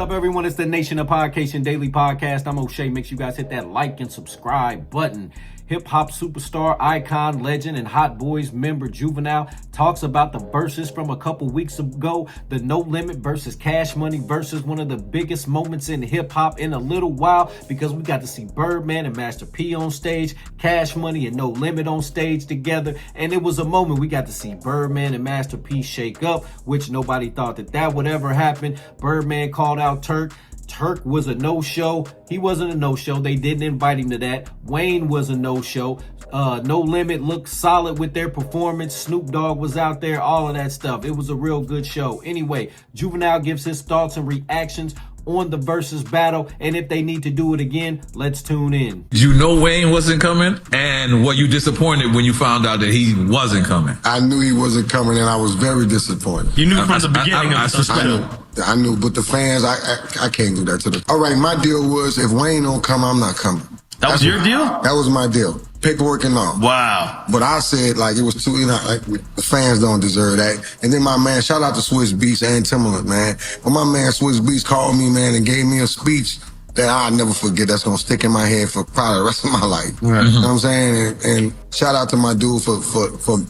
up, everyone? It's the Nation of Podcation Daily Podcast. I'm O'Shea. Make sure you guys hit that like and subscribe button. Hip-hop superstar, icon, legend, and Hot Boys member Juvenile talks about the verses from a couple weeks ago. The No Limit versus Cash Money versus one of the biggest moments in hip-hop in a little while, because we got to see Birdman and Master P on stage, Cash Money and No Limit on stage together. And it was a moment we got to see Birdman and Master P shake up, which nobody thought that would ever happen. Birdman called out Turk. Turk was a no-show. He wasn't a no-show. They didn't invite him to that. Wayne was a no-show. No Limit looked solid with their performance. Snoop Dogg was out there, all of that stuff. It was a real good show. Anyway, Juvenile gives his thoughts and reactions on the versus battle, and if they need to do it again, let's tune in. You know Wayne wasn't coming, and were you disappointed when you found out that he wasn't coming? I knew he wasn't coming, and I was very disappointed. You knew from the beginning of the battle. I knew, but the fans, I can't do that to them. All right, my deal was, if Wayne don't come, I'm not coming. That was your deal? That was my deal. Paperwork and all. Wow. But I said, like, it was too, like, the fans don't deserve that. And then my man, shout out to Swiss Beats and Timberland, man. But my man, Swiss Beats, called me, man, and gave me a speech that I'll never forget. That's going to stick in my head for probably the rest of my life. Right. You know what I'm saying? And shout out to my dude for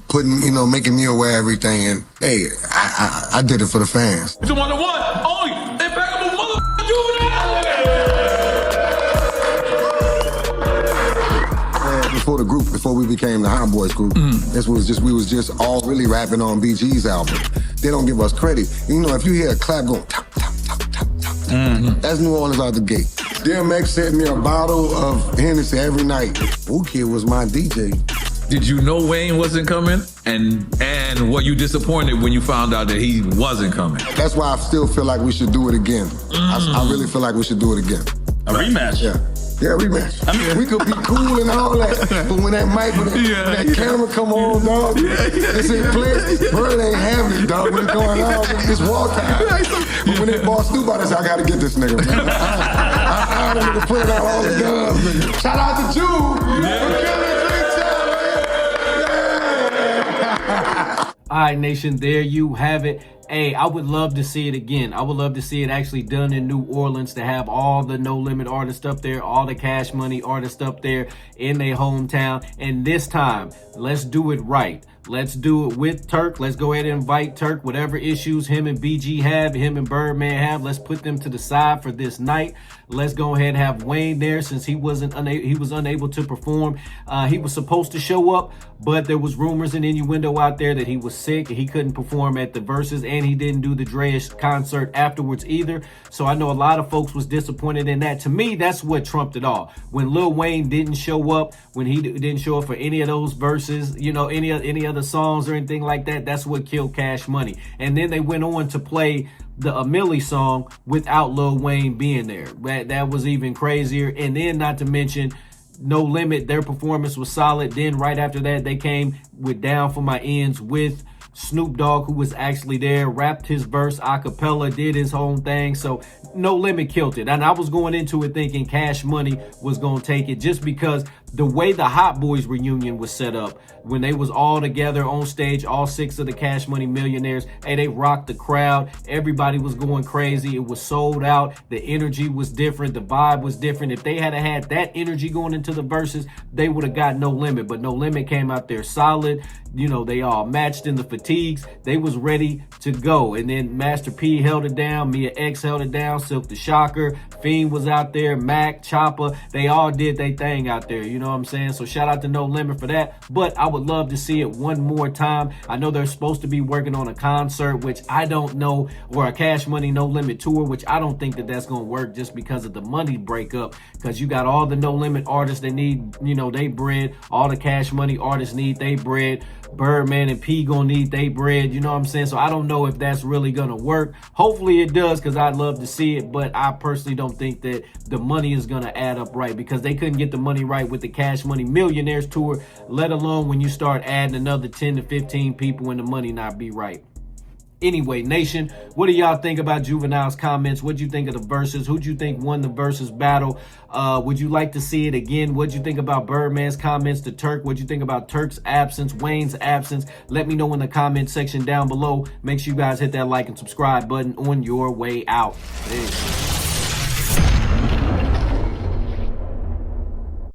putting, making me aware of everything. And, hey, I did it for the fans. It's a one-to-one. Only impeccable motherfucking Juvenile. Before we became the Hot Boys group, we was just all really rapping on BG's album. They don't give us credit. If you hear a clap going top, top, top, top, top, that's New Orleans out the gate. DMX sent me a bottle of Hennessy every night. Kid was my DJ. Did you know Wayne wasn't coming? And were you disappointed when you found out that he wasn't coming? That's why I still feel like we should do it again. I really feel like we should do it again. A rematch? Yeah, rematch. I mean, we could be cool and all that, but when that mic, that camera come on, dog, they say play, Bird ain't having it, dog. When it's going on, it's war time. But when they bought Snoop out, I said, I gotta get this nigga, man. I don't need to put out all the guns, nigga. Shout out to Juve for killing it big time, All right, Nation, there you have it. Hey, I would love to see it again. I would love to see it actually done in New Orleans, to have all the No Limit artists up there, all the Cash Money artists up there in their hometown. And this time, let's do it right. Let's do it with Turk. Let's go ahead and invite Turk. Whatever issues him and BG have, him and Birdman have, let's put them to the side for this night. Let's go ahead and have Wayne there, since he was unable to perform. He was supposed to show up, but there was rumors and innuendo out there that he was sick and he couldn't perform at the Versuz, and he didn't do the Dre-ish concert afterwards either. So I know a lot of folks was disappointed in that. To me, that's what trumped it all. When Lil Wayne didn't show up, when he didn't show up for any of those verses, any other songs or anything like that, that's what killed Cash Money. And then they went on to play the A Milli song without Lil Wayne being there. That was even crazier. And then, not to mention, No Limit, their performance was solid. Then right after that, they came with Down for My Ends with Snoop Dogg, who was actually there, rapped his verse a cappella, did his own thing. So No Limit killed it. And I was going into it thinking Cash Money was going to take it, just because the way the Hot Boys reunion was set up, when they was all together on stage, all 6 of the Cash Money millionaires, hey, they rocked the crowd. Everybody was going crazy. It was sold out. The energy was different. The vibe was different. If they had had that energy going into the verses, they would have got No Limit. But No Limit came out there solid. They all matched in the fatigues. They was ready to go. And then Master P held it down. Mia X held it down. Silk the Shocker. Fiend was out there. Mac, Chopper. They all did their thing out there. You know what I'm saying? So shout out to No Limit for that. But I would love to see it one more time. I know they're supposed to be working on a concert, which I don't know, or a Cash Money No Limit tour, which I don't think that's going to work, just because of the money breakup. Because you got all the No Limit artists that need, they bread. All the Cash Money artists need they bread. Birdman and P gonna need they bread, you know what I'm saying? So I don't know if that's really gonna work. Hopefully it does, because I'd love to see it, but I personally don't think that the money is gonna add up right, because they couldn't get the money right with the Cash Money Millionaires tour, let alone when you start adding another 10 to 15 people and the money not be right. Anyway, nation, what do y'all think about Juvenile's comments? What'd you think of the verses? Who'd you think won the versus battle? Would you like to see it again? What'd you think about Birdman's comments to Turk? What'd you think about Turk's absence, Wayne's absence? Let me know in the comment section down below. Make sure you guys hit that like and subscribe button on your way out. Peace.